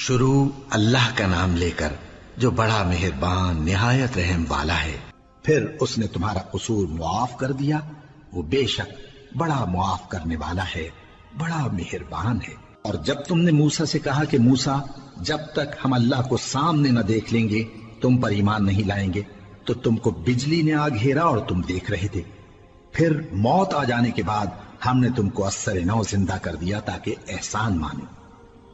شروع اللہ کا نام لے کر جو بڑا مہربان نہایت رحم والا ہے۔ پھر اس نے تمہارا قصور معاف کر دیا، وہ بے شک بڑا معاف کرنے والا ہے، بڑا مہربان ہے۔ اور جب تم نے موسیٰ سے کہا کہ موسیٰ جب تک ہم اللہ کو سامنے نہ دیکھ لیں گے تم پر ایمان نہیں لائیں گے، تو تم کو بجلی نے آ گھیرا اور تم دیکھ رہے تھے۔ پھر موت آ جانے کے بعد ہم نے تم کو اثر نو زندہ کر دیا تاکہ احسان مانو،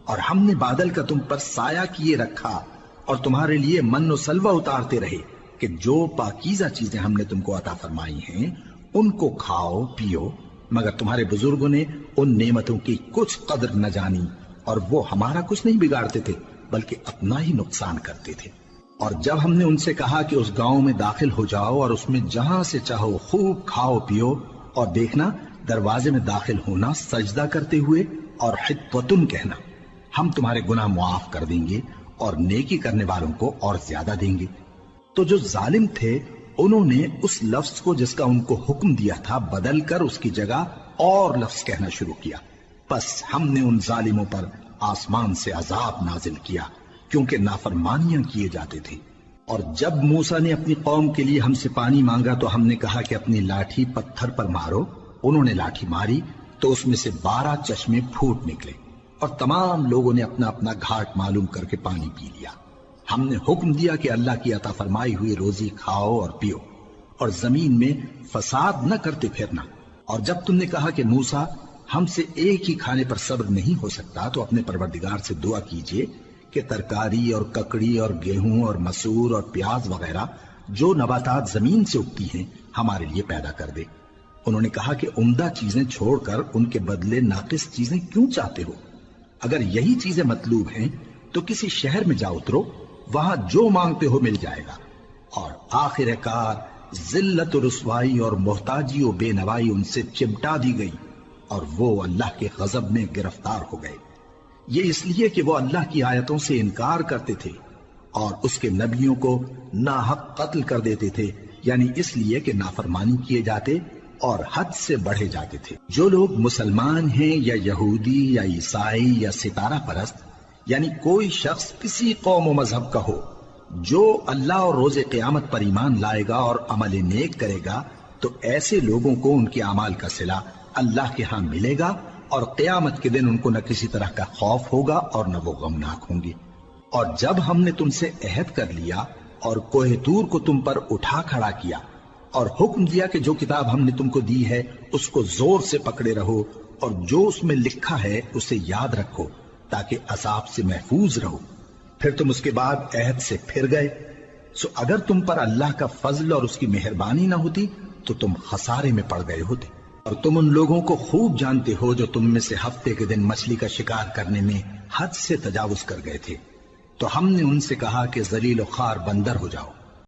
اور ہم نے بادل کا تم پر سایہ کیے رکھا اور تمہارے لیے من و سلوہ اتارتے رہے کہ جو پاکیزہ چیزیں ہم نے تم کو عطا فرمائی ہیں ان کو کھاؤ پیو، مگر تمہارے بزرگوں نے ان نعمتوں کی کچھ قدر نہ جانی اور وہ ہمارا کچھ نہیں بگاڑتے تھے بلکہ اپنا ہی نقصان کرتے تھے۔ اور جب ہم نے ان سے کہا کہ اس گاؤں میں داخل ہو جاؤ اور اس میں جہاں سے چاہو خوب کھاؤ پیو، اور دیکھنا دروازے میں داخل ہونا سجدہ کرتے ہوئے اور حطوتن کہنا، ہم تمہارے گناہ معاف کر دیں گے اور نیکی کرنے والوں کو اور زیادہ دیں گے، تو جو ظالم تھے انہوں نے اس لفظ کو جس کا ان کو حکم دیا تھا بدل کر اس کی جگہ اور لفظ کہنا شروع کیا، پس ہم نے ان ظالموں پر آسمان سے عذاب نازل کیا کیونکہ نافرمانیاں کیے جاتے تھے۔ اور جب موسیٰ نے اپنی قوم کے لیے ہم سے پانی مانگا تو ہم نے کہا کہ اپنی لاٹھی پتھر پر مارو، انہوں نے لاٹھی ماری تو اس میں سے 12 چشمے پھوٹ نکلے اور تمام لوگوں نے اپنا اپنا گھاٹ معلوم کر کے پانی پی لیا۔ ہم نے حکم دیا کہ اللہ کی عطا فرمائی ہوئی روزی کھاؤ اور پیو اور زمین میں فساد نہ کرتے پھرنا۔ اور جب تم نے کہا کہ موسیٰ ہم سے ایک ہی کھانے پر صبر نہیں ہو سکتا تو اپنے پروردگار سے دعا کیجئے کہ ترکاری اور ککڑی اور گیہوں اور مسور اور پیاز وغیرہ جو نباتات زمین سے اگتی ہیں ہمارے لیے پیدا کر دے۔ انہوں نے کہا کہ عمدہ چیزیں چھوڑ کر ان کے بدلے ناقص چیزیں کیوں چاہتے ہو؟ اگر یہی چیزیں مطلوب ہیں تو کسی شہر میں جا اترو، وہاں جو مانگتے ہو مل جائے گا۔ اور آخر کار ذلت و رسوائی اور محتاجی و بے نوائی ان سے چمٹا دی گئی اور وہ اللہ کے غضب میں گرفتار ہو گئے، یہ اس لیے کہ وہ اللہ کی آیتوں سے انکار کرتے تھے اور اس کے نبیوں کو ناحق قتل کر دیتے تھے، یعنی اس لیے کہ نافرمانی کیے جاتے اور حد سے بڑھے جاتے تھے۔ جو لوگ مسلمان ہیں یا یہودی یا عیسائی یا ستارہ پرست، یعنی کوئی شخص کسی قوم و مذہب کا ہو، جو اللہ اور روز قیامت پر ایمان لائے گا اور عمل نیک کرے گا تو ایسے لوگوں کو ان کے اعمال کا صلہ اللہ کے ہاں ملے گا اور قیامت کے دن ان کو نہ کسی طرح کا خوف ہوگا اور نہ وہ غمناک ہوں گے۔ اور جب ہم نے تم سے عہد کر لیا اور کوہ طور کو تم پر اٹھا کھڑا کیا اور حکم دیا کہ جو کتاب ہم نے تم کو دی ہے اس کو زور سے پکڑے رہو اور جو اس میں لکھا ہے اسے یاد رکھو تاکہ عذاب سے محفوظ رہو، پھر تم اس کے بعد عہد سے پھر گئے، سو اگر تم پر اللہ کا فضل اور اس کی مہربانی نہ ہوتی تو تم خسارے میں پڑ گئے ہوتے۔ اور تم ان لوگوں کو خوب جانتے ہو جو تم میں سے ہفتے کے دن مچھلی کا شکار کرنے میں حد سے تجاوز کر گئے تھے، تو ہم نے ان سے کہا کہ ذلیل و خوار بندر ہو جاؤ،